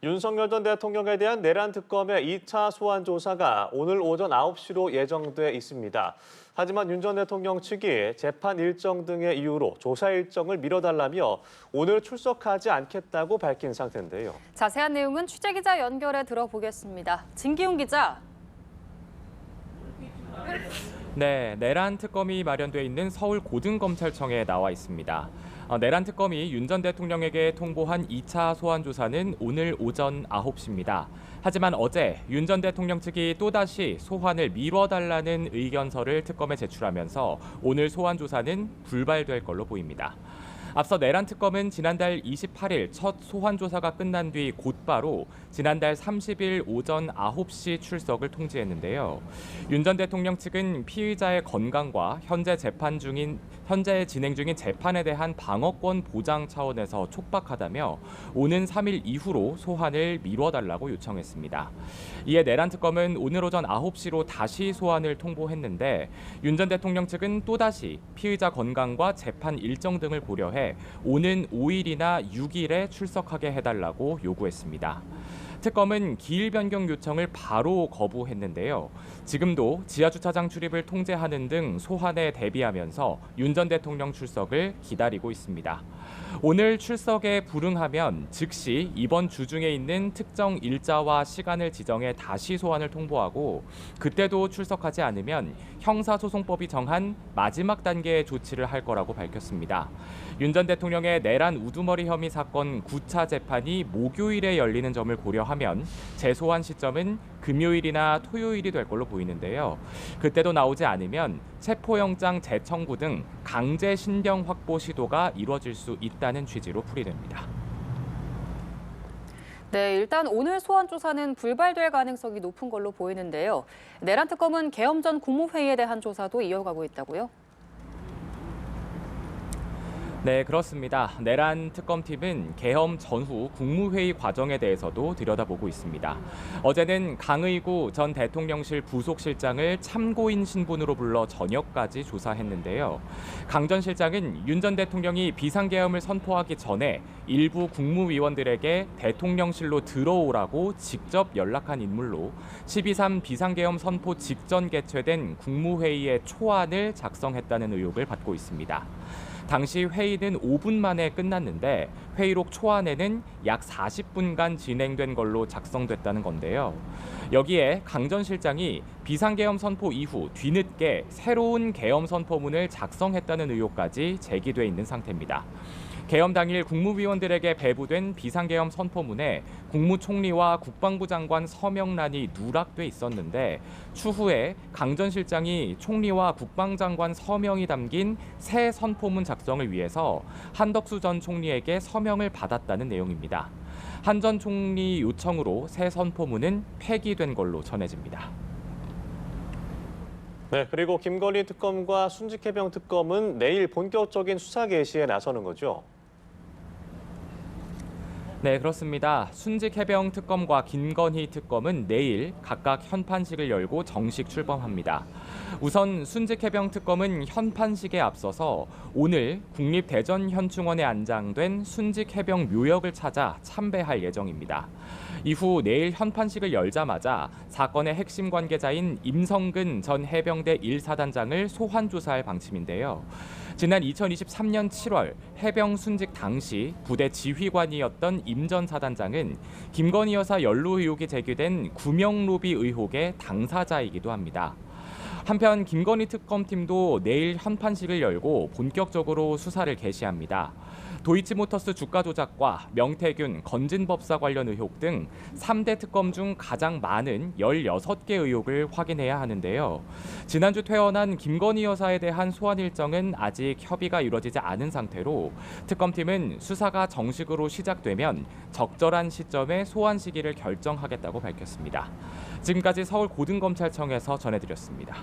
윤석열 전 대통령에 대한 내란 특검의 2차 소환 조사가 오늘 오전 9시로 예정돼 있습니다. 하지만 윤 전 대통령 측이 재판 일정 등의 이유로 조사 일정을 미뤄달라며 오늘 출석하지 않겠다고 밝힌 상태인데요. 자세한 내용은 취재기자 연결해 들어보겠습니다. 진기훈 기자. 네, 내란 특검이 마련돼 있는 서울 고등검찰청에 나와 있습니다. 내란 특검이 윤 전 대통령에게 통보한 2차 소환 조사는 오늘 오전 9시입니다. 하지만 어제 윤 전 대통령 측이 또다시 소환을 미뤄달라는 의견서를 특검에 제출하면서 오늘 소환 조사는 불발될 걸로 보입니다. 앞서 내란 특검은 지난달 28일 첫 소환 조사가 끝난 뒤 곧바로 지난달 30일 오전 9시 출석을 통지했는데요. 윤 전 대통령 측은 피의자의 건강과 현재 진행 중인 재판에 대한 방어권 보장 차원에서 촉박하다며 오는 3일 이후로 소환을 미뤄달라고 요청했습니다. 이에 내란 특검은 오늘 오전 9시로 다시 소환을 통보했는데 윤 전 대통령 측은 또다시 피의자 건강과 재판 일정 등을 고려해 오는 5일이나 6일에 출석하게 해달라고 요구했습니다. 특검은 기일 변경 요청을 바로 거부했는데요. 지금도 지하주차장 출입을 통제하는 등 소환에 대비하면서 윤 전 대통령 출석을 기다리고 있습니다. 오늘 출석에 불응하면 즉시 이번 주 중에 있는 특정 일자와 시간을 지정해 다시 소환을 통보하고 그때도 출석하지 않으면 형사소송법이 정한 마지막 단계의 조치를 할 거라고 밝혔습니다. 윤 전 대통령의 내란 우두머리 혐의 사건 9차 재판이 목요일에 열리는 점을 고려하면 재소환 시점은 금요일이나 토요일이 될 걸로 보이는데요. 그때도 나오지 않으면 체포영장 재청구 등 강제 신병 확보 시도가 이루어질 수 있다는 취지로 풀이됩니다. 네, 일단 오늘 소환 조사는 불발될 가능성이 높은 걸로 보이는데요. 내란 특검은 계엄 전 국무회의에 대한 조사도 이어가고 있다고요? 네, 그렇습니다. 내란 특검팀은 계엄 전후 국무회의 과정에 대해서도 들여다보고 있습니다. 어제는 강의구 전 대통령실 부속실장을 참고인 신분으로 불러 저녁까지 조사했는데요. 강 전 실장은 윤 전 대통령이 비상계엄을 선포하기 전에 일부 국무위원들에게 대통령실로 들어오라고 직접 연락한 인물로 12.3 비상계엄 선포 직전 개최된 국무회의의 초안을 작성했다는 의혹을 받고 있습니다. 당시 회의는 5분 만에 끝났는데 회의록 초안에는 약 40분간 진행된 걸로 작성됐다는 건데요. 여기에 강 전 실장이 비상계엄 선포 이후 뒤늦게 새로운 계엄 선포문을 작성했다는 의혹까지 제기돼 있는 상태입니다. 계엄 당일 국무위원들에게 배부된 비상계엄 선포문에 국무총리와 국방부 장관 서명란이 누락돼 있었는데 추후에 강 전 실장이 총리와 국방장관 서명이 담긴 새 선포문 작성을 위해서 한덕수 전 총리에게 서명을 받았다는 내용입니다. 한 전 총리 요청으로 새 선포문은 폐기된 걸로 전해집니다. 네, 그리고 김건희 특검과 순직해병 특검은 내일 본격적인 수사 개시에 나서는 거죠. 네, 그렇습니다. 순직해병 특검과 김건희 특검은 내일 각각 현판식을 열고 정식 출범합니다. 우선 순직해병 특검은 현판식에 앞서서 오늘 국립대전현충원에 안장된 순직해병 묘역을 찾아 참배할 예정입니다. 이후 내일 현판식을 열자마자 사건의 핵심 관계자인 임성근 전 해병대 1사단장을 소환 조사할 방침인데요. 지난 2023년 7월 해병 순직 당시 부대 지휘관이었던 임 전 사단장은 김건희 여사 연루 의혹이 제기된 구명로비 의혹의 당사자이기도 합니다. 한편 김건희 특검팀도 내일 현판식을 열고 본격적으로 수사를 개시합니다. 도이치모터스 주가 조작과 명태균, 건진법사 관련 의혹 등 3대 특검 중 가장 많은 16개 의혹을 확인해야 하는데요. 지난주 퇴원한 김건희 여사에 대한 소환 일정은 아직 협의가 이루어지지 않은 상태로 특검팀은 수사가 정식으로 시작되면 적절한 시점에 소환 시기를 결정하겠다고 밝혔습니다. 지금까지 서울 고등검찰청에서 전해드렸습니다.